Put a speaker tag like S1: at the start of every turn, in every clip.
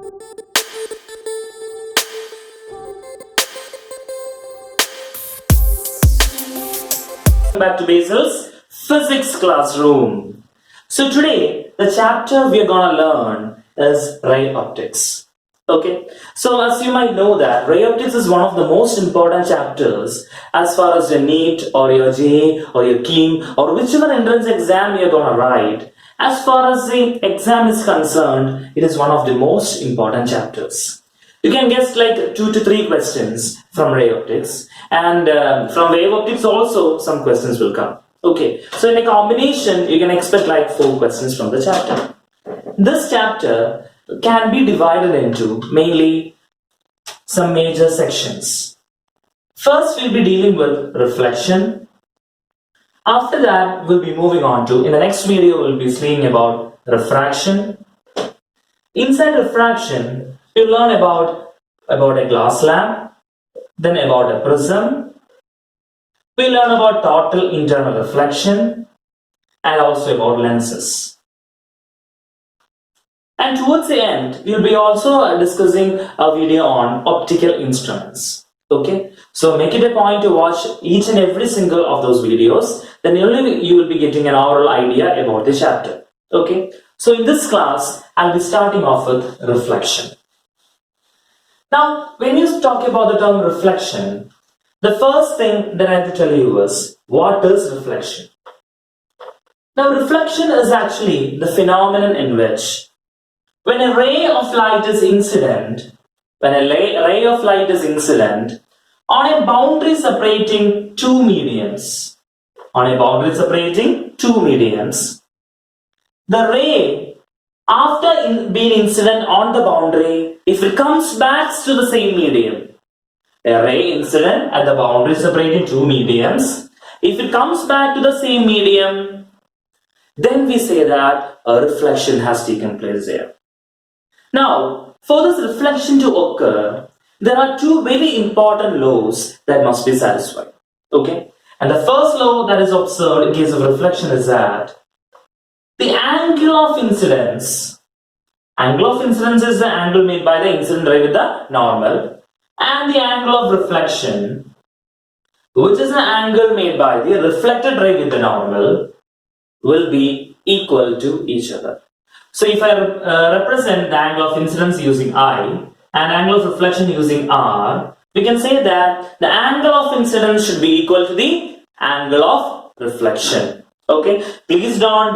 S1: Back to Basil's physics classroom. So today the chapter we are gonna learn is ray optics. Okay, so as you might know that ray optics is one of the most important chapters as far as your NEET or your JEE or your KEAM or whichever entrance exam you're gonna write. As far as the exam is concerned, it is one of the most important chapters. You can guess like 2 to 3 questions from ray optics, and from wave optics also some questions will come. Okay, so in a combination you can expect like 4 questions from the chapter. This chapter can be divided into mainly some major sections. First we'll be dealing with reflection. After that we'll be moving on to, in the next video we'll be seeing about refraction. Inside refraction we'll learn about a glass lamp, then about a prism. We'll learn about total internal reflection and also about lenses. And towards the end, we'll be also discussing a video on optical instruments. Okay, so make it a point to watch each and every single of those videos, then only you will be getting an overall idea about the chapter. Okay, so in this class, I'll be starting off with reflection. Now, when you talk about the term reflection, the first thing that I have to tell you is, what is reflection? Now, reflection is actually the phenomenon in which when a ray of light is incident, on a boundary separating two mediums, the ray, after being incident on the boundary, if it comes back to the same medium, a ray incident at the boundary separating two mediums, if it comes back to the same medium, then we say that a reflection has taken place there. Now, for this reflection to occur, there are 2 very important laws that must be satisfied. Okay? And the first law that is observed in case of reflection is that the angle of incidence is the angle made by the incident ray with the normal, and the angle of reflection, which is the angle made by the reflected ray with the normal, will be equal to each other. So if I represent the angle of incidence using I and angle of reflection using R, we can say that the angle of incidence should be equal to the angle of reflection. Okay, please don't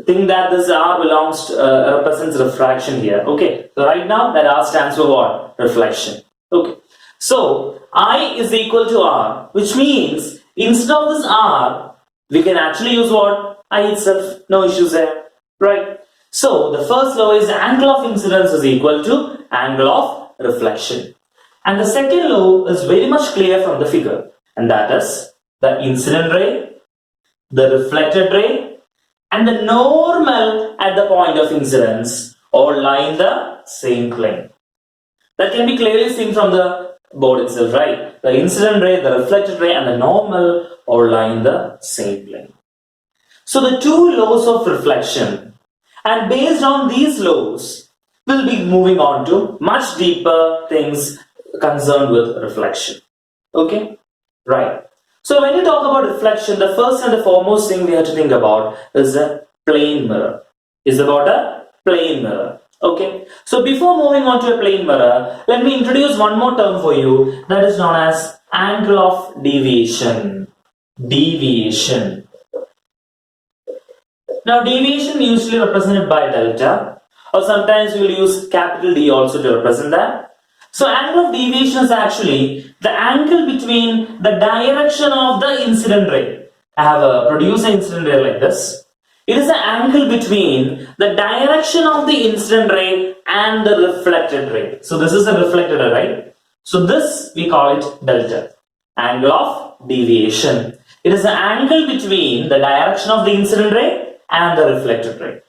S1: think that this R represents refraction here. Okay, so right now that R stands for what? Reflection. Okay, so I is equal to R, which means instead of this R, we can actually use what? I itself. No issues there. Right. So the first law is angle of incidence is equal to angle of reflection. And the second law is very much clear from the figure, and that is the incident ray, the reflected ray, and the normal at the point of incidence all lie in the same plane. That can be clearly seen from the board itself, right? The incident ray, the reflected ray, and the normal all lie in the same plane. So the 2 laws of reflection, and based on these laws, we'll be moving on to much deeper things concerned with reflection. Okay? Right. So when you talk about reflection, the first and the foremost thing we have to think about is a plane mirror. Okay? So before moving on to a plane mirror, let me introduce one more term for you that is known as angle of deviation. Now, deviation usually represented by delta, or sometimes we will use capital D also to represent that. So, angle of deviation is actually the angle between the direction of the incident ray. I have produced an incident ray like this. It is the angle between the direction of the incident ray and the reflected ray. So, this is the reflected ray, right? So, this we call it delta, angle of deviation. It is the angle between the direction of the incident ray and the reflected ray.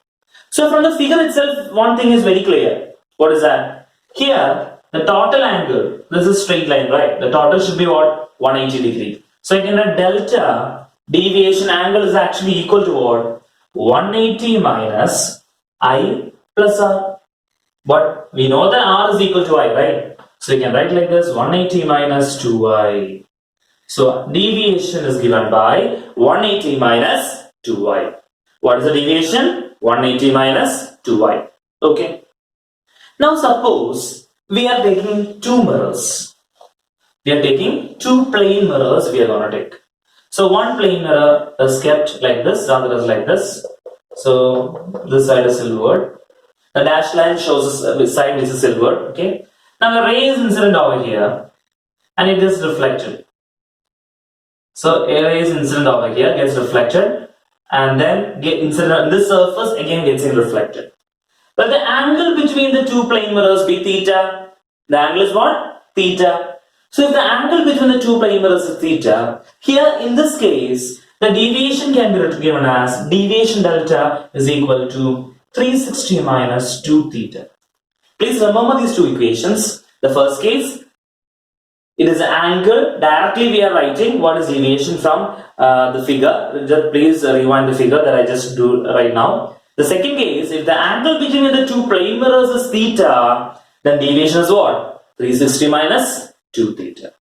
S1: So from the figure itself, one thing is very clear. What is that? Here, the total angle, this is straight line, right? The total should be what? 180 degree. So I can write delta deviation angle is actually equal to what? 180 minus I plus R. But we know that r is equal to I, right? So we can write like this, 180 minus 2i. So deviation is given by 180 minus 2i. What is the deviation? 180 minus 2i. Okay. Now suppose we are taking two mirrors. We are taking two plane mirrors we are going to take. So one plane mirror is kept like this, the other is like this. So this side is silvered. The dashed line shows the side which is silvered. Okay. Now a ray is incident over here and it is reflected. So a ray is incident over here, gets reflected, and then this surface again gets reflected. But the angle between the two plane mirrors be theta. The angle is what? Theta. So if the angle between the two plane mirrors is theta, here in this case, the deviation can be given as deviation delta is equal to 360 minus 2 theta. Please remember these two equations. The first case, it is an angle. Directly we are writing what is deviation from the figure. Just please rewind the figure that I just do right now. The second case, if the angle between the two plane mirrors is theta, then deviation is what? 360 minus 2 theta.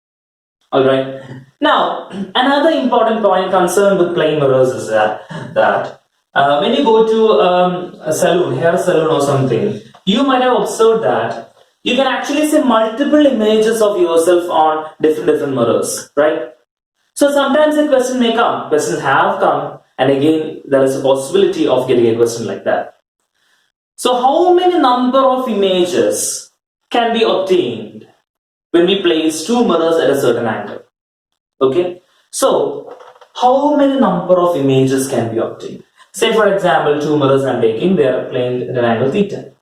S1: Alright. Now, another important point concerned with plane mirrors is that when you go to a salon, hair salon or something, you might have observed that you can actually see multiple images of yourself on different mirrors, right? So sometimes a question may come, questions have come, and again there is a possibility of getting a question like that. So how many number of images can be obtained when we place two mirrors at a certain angle? Okay, so how many number of images can be obtained? Say for example, two mirrors I'm taking, they are playing at an angle theta.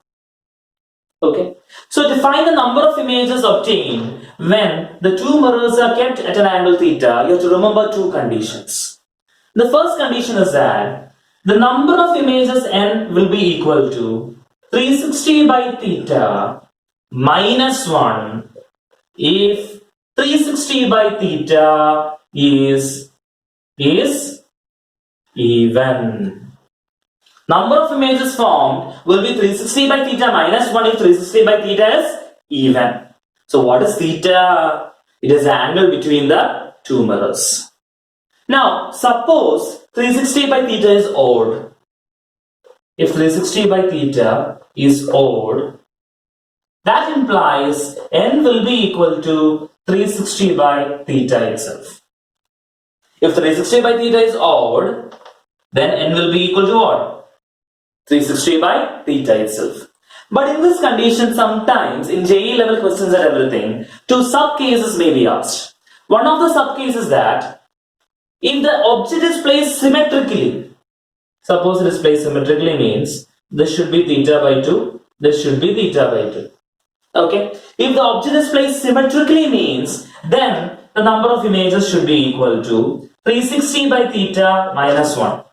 S1: Okay, so to find the number of images obtained when the two mirrors are kept at an angle theta, you have to remember two conditions. The first condition is that the number of images n will be equal to 360 by theta minus 1 if 360 by theta is even. Number of images formed will be 360 by theta minus 1 if 360 by theta is even. So what is theta? It is the angle between the two mirrors. Now suppose 360 by theta is odd. If 360 by theta is odd, that implies n will be equal to 360 by theta itself. If 360 by theta is odd, then n will be equal to what? 360 by theta itself. But in this condition, sometimes in JEE level questions and everything, two sub cases may be asked. One of the sub cases is that if the object is placed symmetrically, suppose it is placed symmetrically means this should be theta by 2, this should be theta by 2. Okay, if the object is placed symmetrically means then the number of images should be equal to 360 by theta minus 1.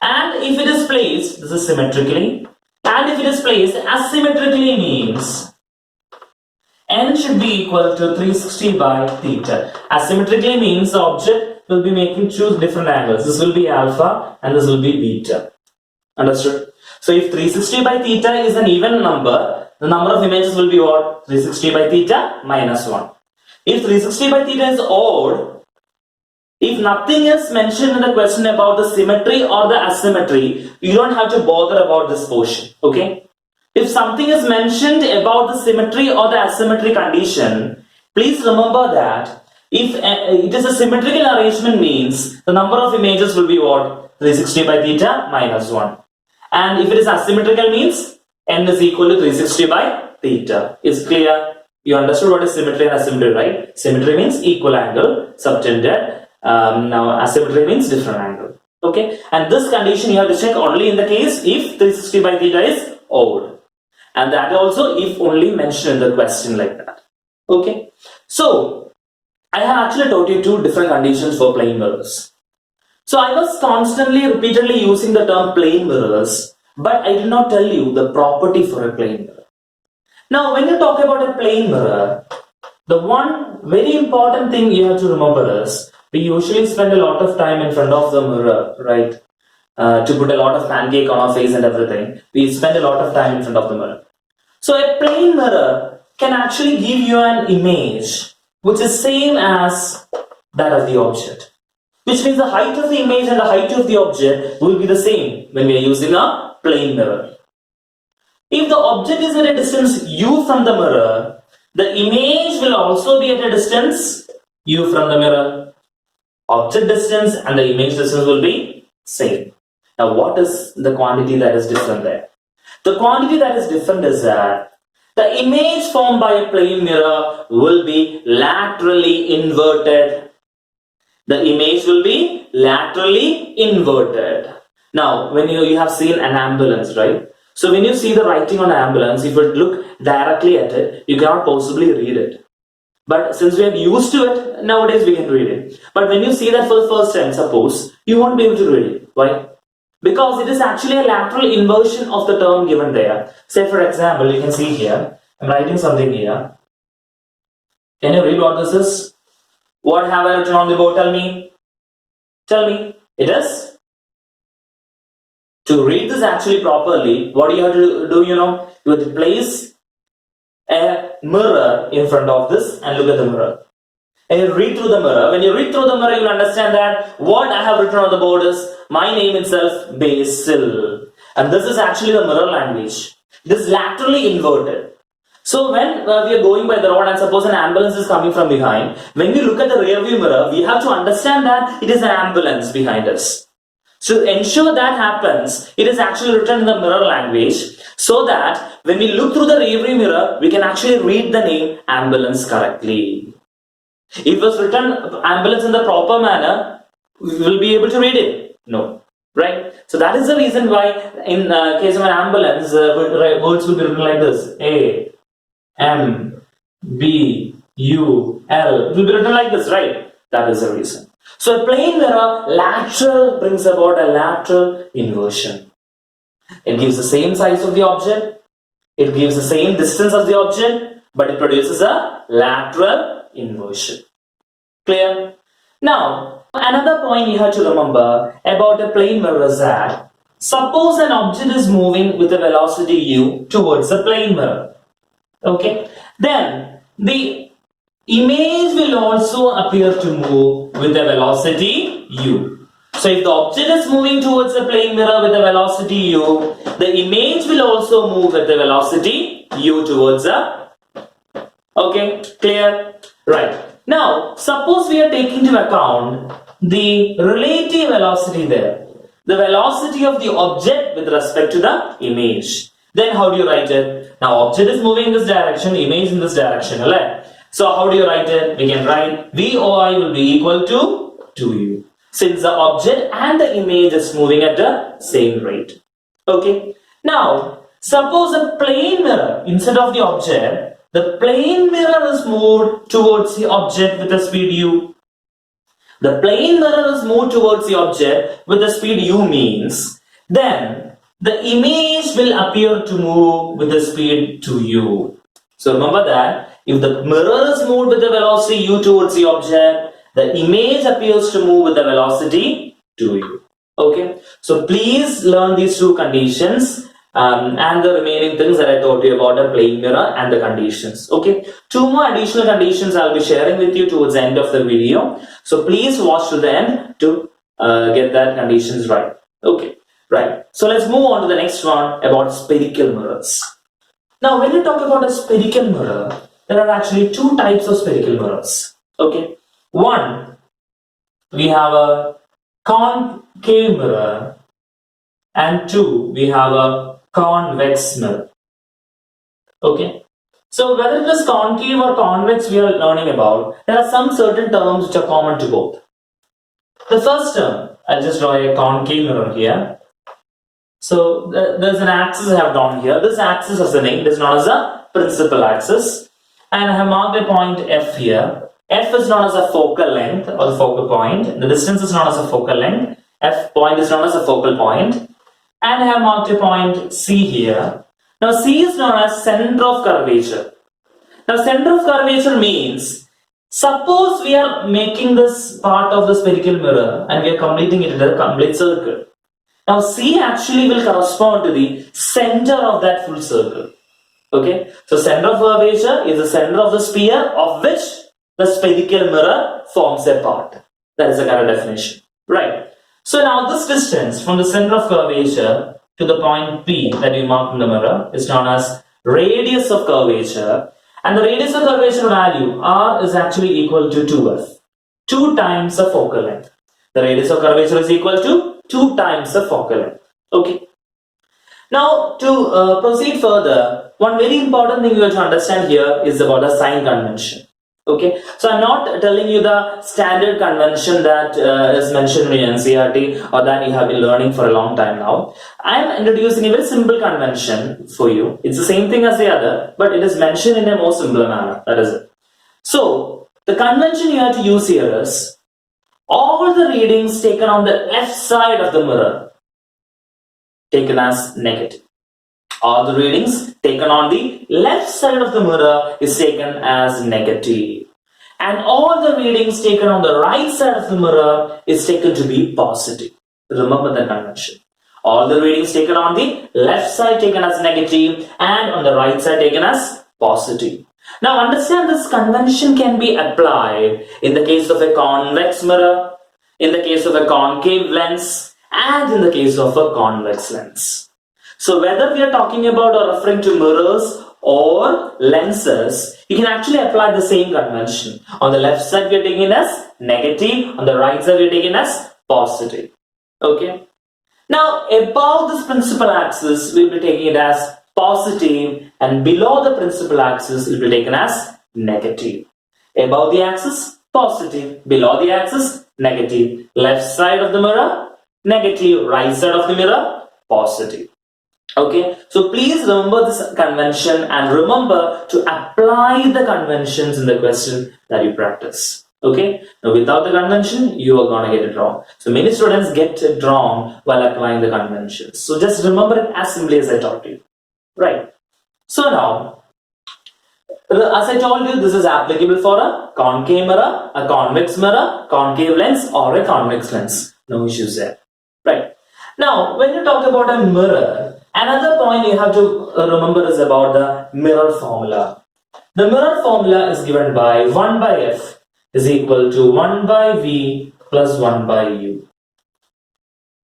S1: And if it is placed, this is symmetrically, and if it is placed asymmetrically means n should be equal to 360 by theta. Asymmetrically means the object will be making two different angles. This will be alpha and this will be beta. Understood? So if 360 by theta is an even number, the number of images will be what? 360 by theta minus 1. If 360 by theta is odd, if nothing is mentioned in the question about the symmetry or the asymmetry, you don't have to bother about this portion. Okay? If something is mentioned about the symmetry or the asymmetry condition, please remember that if it is a symmetrical arrangement means the number of images will be what? 360 by theta minus 1. And if it is asymmetrical means n is equal to 360 by theta. Is clear? You understood what is symmetry and asymmetry, right? Symmetry means equal angle subtended. Now asymmetry means different angle. Okay, and this condition you have to check only in the case if 360 by theta is odd, and that also if only mentioned in the question like that. Okay, so I have actually taught you two different conditions for plane mirrors. So I was constantly repeatedly using the term plane mirrors, but I did not tell you the property for a plane mirror. Now when you talk about a plane mirror, the one very important thing you have to remember is we usually spend a lot of time in front of the mirror, right? To put a lot of pancake on our face and everything. We spend a lot of time in front of the mirror. So a plane mirror can actually give you an image which is same as that of the object. Which means the height of the image and the height of the object will be the same when we are using a plane mirror. If the object is at a distance u from the mirror, the image will also be at a distance u from the mirror. Object distance and the image distance will be same. Now what is the quantity that is different there? The quantity that is different is that the image formed by a plane mirror will be laterally inverted. The image will be laterally inverted. Now, when you have seen an ambulance, right? So when you see the writing on an ambulance, if you look directly at it, you cannot possibly read it. But since we are used to it, nowadays we can read it. But when you see that for the first time, suppose, you won't be able to read it. Why? Because it is actually a lateral inversion of the term given there. Say for example, you can see here, I'm writing something here. Can you read what this is? What have I written on the board? Tell me. Tell me. It is? To read this actually properly, what do you have to do, you know? You have to place a mirror in front of this and look at the mirror. And you read through the mirror. When you read through the mirror, you will understand that what I have written on the board is my name itself, Basil. And this is actually the mirror language. This is laterally inverted. So when we are going by the road and suppose an ambulance is coming from behind, when we look at the rear view mirror, we have to understand that it is an ambulance behind us. So to ensure that happens, it is actually written in the mirror language so that when we look through the rear view mirror, we can actually read the name ambulance correctly. If it was written ambulance in the proper manner, we will be able to read it. No. Right? So that is the reason why in case of an ambulance, words will be written like this. A, M, B, U, L. It will be written like this, right? That is the reason. So a plane mirror, lateral brings about a lateral inversion. It gives the same size of the object. It gives the same distance of the object, but it produces a lateral inversion. Clear? Now, another point you have to remember about a plane mirror is that suppose an object is moving with a velocity u towards the plane mirror. Okay? Then the image will also appear to move with a velocity u. So if the object is moving towards the plane mirror with a velocity u, the image will also move with the velocity u towards the. Okay, clear? Right. Now, suppose we are taking into account the relative velocity there, the velocity of the object with respect to the image. Then how do you write it? Now, object is moving in this direction, image in this direction, right? So how do you write it? We can write VOI will be equal to 2u. Since the object and the image is moving at the same rate. Okay. Now, suppose a plane mirror instead of the object, the plane mirror is moved towards the object with the speed u. The plane mirror is moved towards the object with the speed u means then the image will appear to move with the speed 2u. So remember that if the mirror is moved with the velocity u towards the object, the image appears to move with the velocity 2u. Okay, so please learn these two conditions and the remaining things that I told you about a plane mirror and the conditions. Okay, two more additional conditions I'll be sharing with you towards the end of the video. So please watch to the end to get that conditions right. Okay, right. So let's move on to the next one about spherical mirrors. Now, when we talk about a spherical mirror, there are actually two types of spherical mirrors. Okay, one, we have a concave mirror, and two, we have a convex mirror. Okay, so whether it is concave or convex we are learning about, there are some certain terms which are common to both. The first term, I'll just draw a concave mirror here. So there's an axis I have drawn here. This axis as the name is known as a principal axis, and I have marked a point F here. F is known as a focal length or the focal point. The distance is known as a focal length. F point is known as a focal point. And I have marked a point C here. Now C is known as center of curvature. Now center of curvature means, suppose we are making this part of the spherical mirror and we are completing it into a complete circle. Now C actually will correspond to the center of that full circle. Okay, so center of curvature is the center of the sphere of which the spherical mirror forms a part. That is the correct definition, right? So now this distance from the center of curvature to the point P that you mark in the mirror is known as radius of curvature, and the radius of curvature value R is actually equal to 2f, 2 times the focal length. The radius of curvature is equal to 2 times the focal length. Okay. Now to proceed further, one very important thing you have to understand here is about the sign convention. Okay, so I'm not telling you the standard convention that is mentioned in NCERT or that you have been learning for a long time now. I'm introducing a very simple convention for you. It's the same thing as the other, but it is mentioned in a more simpler manner. That is it. So the convention you have to use here is all the readings taken on the left side of the mirror taken as negative. All the readings taken on the left side of the mirror is taken as negative. And all the readings taken on the right side of the mirror is taken to be positive. Remember the convention. All the readings taken on the left side taken as negative and on the right side taken as positive. Now understand this convention can be applied in the case of a convex mirror, in the case of a concave lens, and in the case of a convex lens. So whether we are talking about or referring to mirrors or lenses, you can actually apply the same convention. On the left side we are taking it as negative, on the right side we are taking it as positive. Okay. Now above this principal axis we will be taking it as positive, and below the principal axis it will be taken as negative. Above the axis positive, below the axis negative. Left side of the mirror negative, right side of the mirror positive. Okay, so please remember this convention and remember to apply the conventions in the question that you practice. Okay, now without the convention you are gonna get it wrong. So many students get it wrong while applying the conventions. So just remember it as simply as I taught you. Right. So now, as I told you, this is applicable for a concave mirror, a convex mirror, concave lens, or a convex lens. No issues there. Right. Now, when you talk about a mirror, another point you have to remember is about the mirror formula. The mirror formula is given by 1 by f is equal to 1 by v plus 1 by u.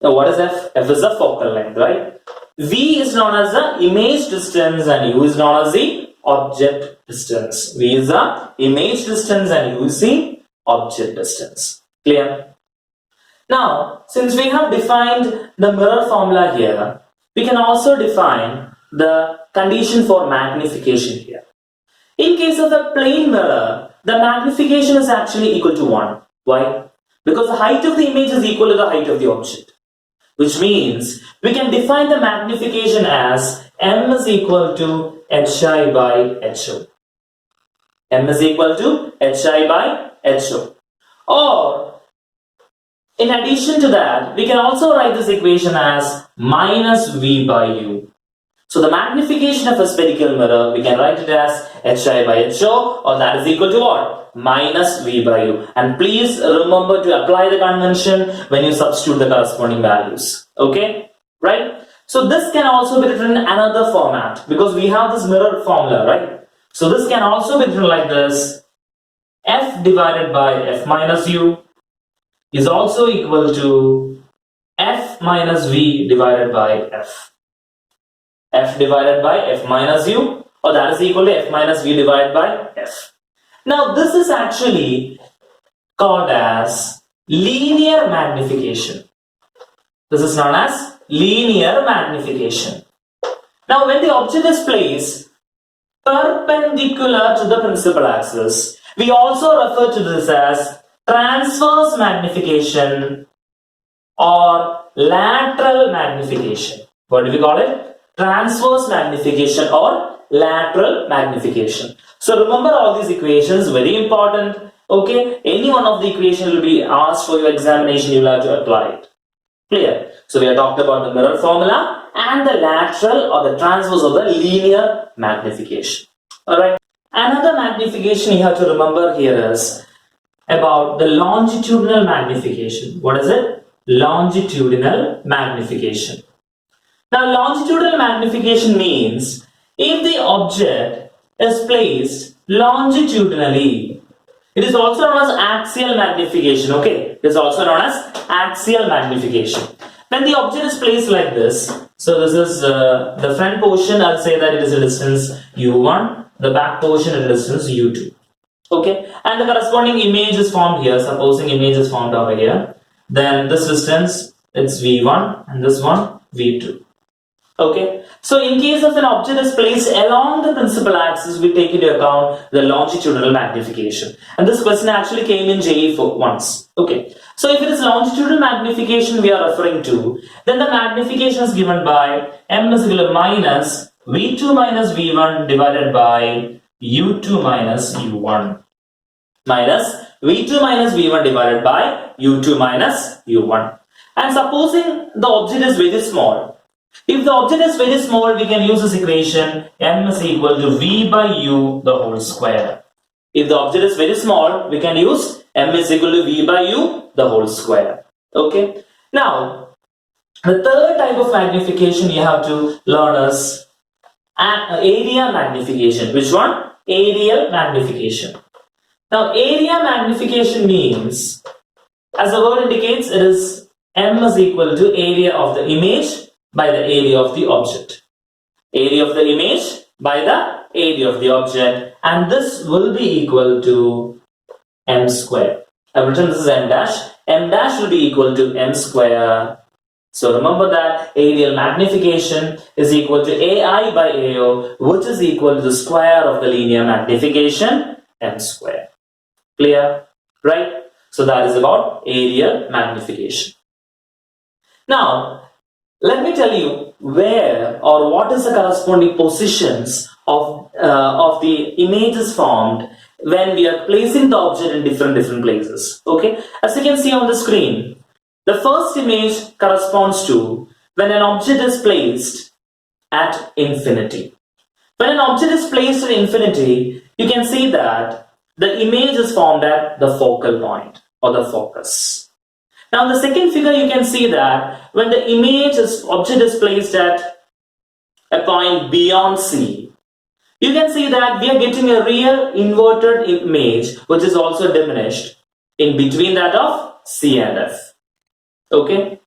S1: Now, what is f? F is the focal length, right? V is known as the image distance and u is known as the object distance. V is the image distance and u is the object distance. Clear? Now, since we have defined the mirror formula here, we can also define the condition for magnification here. In case of a plane mirror, the magnification is actually equal to 1. Why? Because the height of the image is equal to the height of the object. Which means we can define the magnification as m is equal to hi by ho. M is equal to hi by ho. Or in addition to that, we can also write this equation as minus v by u. So the magnification of a spherical mirror, we can write it as hi by ho, or that is equal to what? Minus v by u. And please remember to apply the convention when you substitute the corresponding values. Okay? Right? So this can also be written in another format because we have this mirror formula, right? So this can also be written like this. F divided by f minus u is also equal to f minus v divided by f. F divided by f minus u, or that is equal to f minus v divided by f. Now this is actually called as linear magnification. This is known as linear magnification. Now when the object is placed perpendicular to the principal axis, we also refer to this as transverse magnification or lateral magnification. What do we call it? Transverse magnification or lateral magnification. So remember all these equations, very important. Okay, any one of the equations will be asked for your examination, you will have to apply it. Clear? So we have talked about the mirror formula and the lateral or the transverse or the linear magnification. Alright. Another magnification you have to remember here is about the longitudinal magnification. What is it? Longitudinal magnification. Now longitudinal magnification means if the object is placed longitudinally. It is also known as axial magnification, okay? It is also known as axial magnification. When the object is placed like this, so this is the front portion, I'll say that it is a distance u1, the back portion is a distance u2. Okay, and the corresponding image is formed here. Supposing image is formed over here, then this distance it's v1 and this one v2. Okay, so in case of an object is placed along the principal axis, we take into account the longitudinal magnification. And this question actually came in JEE once. Okay, so if it is longitudinal magnification we are referring to, then the magnification is given by m is equal to minus v2 minus v1 divided by u2 minus u1. Minus v2 minus v1 divided by u2 minus u1. And supposing the object is very small, if the object is very small, we can use this equation m is equal to v by u the whole square. If the object is very small, we can use m is equal to v by u the whole square. Okay. Now, the third type of magnification you have to learn is area magnification. Which one? Areal magnification. Now, area magnification means, as the word indicates, it is m is equal to area of the image by the area of the object. Area of the image by the area of the object, and this will be equal to m square. I've written this is m dash. M dash will be equal to m square. So remember that areal magnification is equal to AI by AO, which is equal to the square of the linear magnification, m square. Clear? Right? So that is about areal magnification. Now, let me tell you where or what is the corresponding positions of the images formed when we are placing the object in different places. Okay? As you can see on the screen, the first image corresponds to when an object is placed at infinity. When an object is placed at infinity, you can see that the image is formed at the focal point or the focus. Now in the second figure you can see that when the object is placed at a point beyond C, you can see that we are getting a real inverted image which is also diminished in between that of C and F. Okay.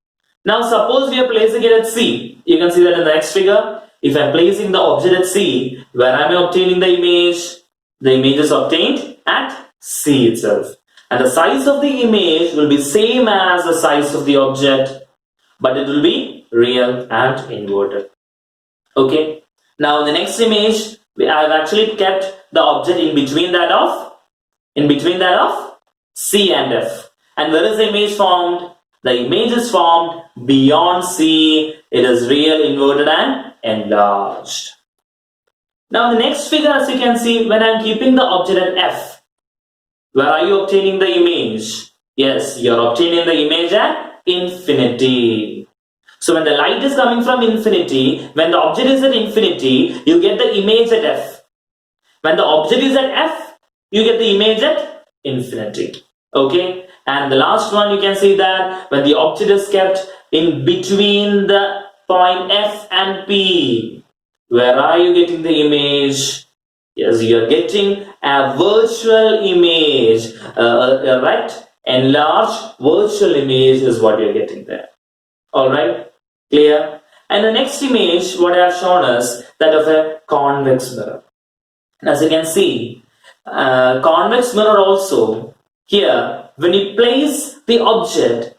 S1: Now suppose we are placing it at C. You can see that in the next figure. If I am placing the object at C, where am I obtaining the image? The image is obtained at C itself. And the size of the image will be same as the size of the object, but it will be real and inverted. Okay. Now in the next image, I have actually kept the object in between that of C and F. And where is the image formed? The image is formed beyond C. It is real, inverted and enlarged. Now in the next figure, as you can see, when I am keeping the object at F, where are you obtaining the image? Yes, you are obtaining the image at infinity. So when the light is coming from infinity, when the object is at infinity, you get the image at F. When the object is at F, you get the image at infinity. Okay? And the last one, you can see that when the object is kept in between the point F and P, where are you getting the image? Yes, you are getting a virtual image, right? Enlarged virtual image is what you are getting there. Alright, clear? And the next image, what I have shown is that of a convex mirror. As you can see, convex mirror also, here, when you place the object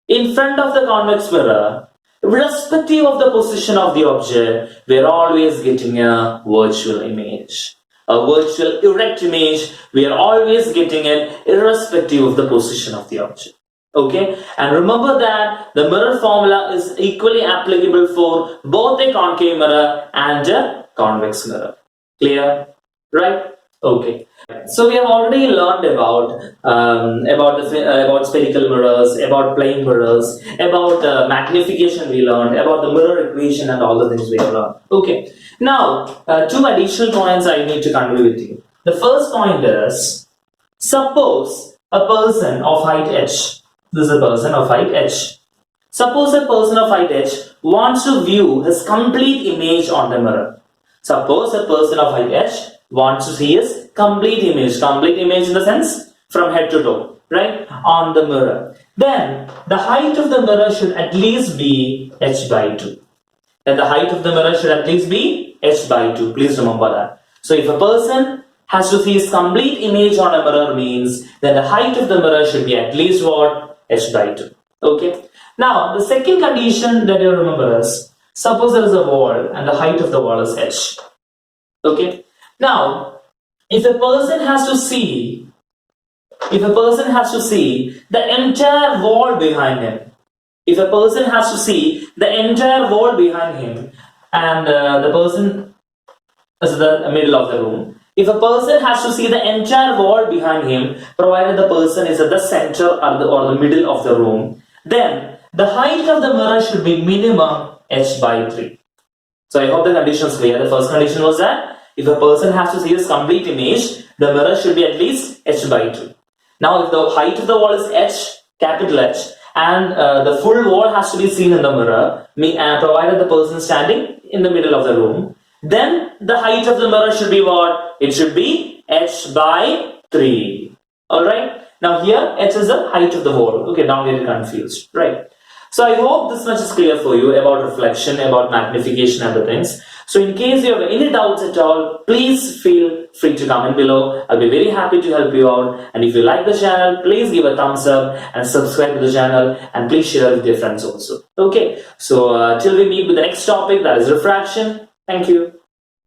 S1: in front of the convex mirror, irrespective of the position of the object, we are always getting a virtual image. A virtual erect image, we are always getting it irrespective of the position of the object. Okay, and remember that the mirror formula is equally applicable for both a concave mirror and a convex mirror. Clear? Right? Okay. So we have already learned about spherical mirrors, about plane mirrors, about magnification we learned, about the mirror equation and all the things we have learned. Okay. Now, two additional points I need to convey with you. The first point is, suppose a person of height h. This is a person of height h. Suppose a person of height h wants to view his complete image on the mirror. Suppose a person of height h wants to see his complete image in the sense from head to toe, right, on the mirror. Then the height of the mirror should at least be h by 2. Then the height of the mirror should at least be h by 2. Please remember that. So if a person has to see his complete image on a mirror means then the height of the mirror should be at least what? H by 2. Okay. Now the second condition that you remember is, suppose there is a wall and the height of the wall is h. Okay. Now if a person has to see the entire wall behind him, if a person has to see the entire wall behind him and the person is the middle of the room, if a person has to see the entire wall behind him, provided the person is at the center or the middle of the room, then the height of the mirror should be minimum h by 3. So I hope the condition is clear. The first condition was that if a person has to see his complete image, the mirror should be at least h by 2. Now if the height of the wall is h, capital H, and the full wall has to be seen in the mirror, provided the person is standing in the middle of the room, then the height of the mirror should be what? It should be h by 3. Alright? Now here h is the height of the wall. Okay, now we are confused. Right? So I hope this much is clear for you about reflection, about magnification and the things. So in case you have any doubts at all, please feel free to comment below. I'll be very happy to help you out. And if you like the channel, please give a thumbs up and subscribe to the channel, and please share with your friends also. Okay, so till we meet with the next topic, that is refraction. Thank you.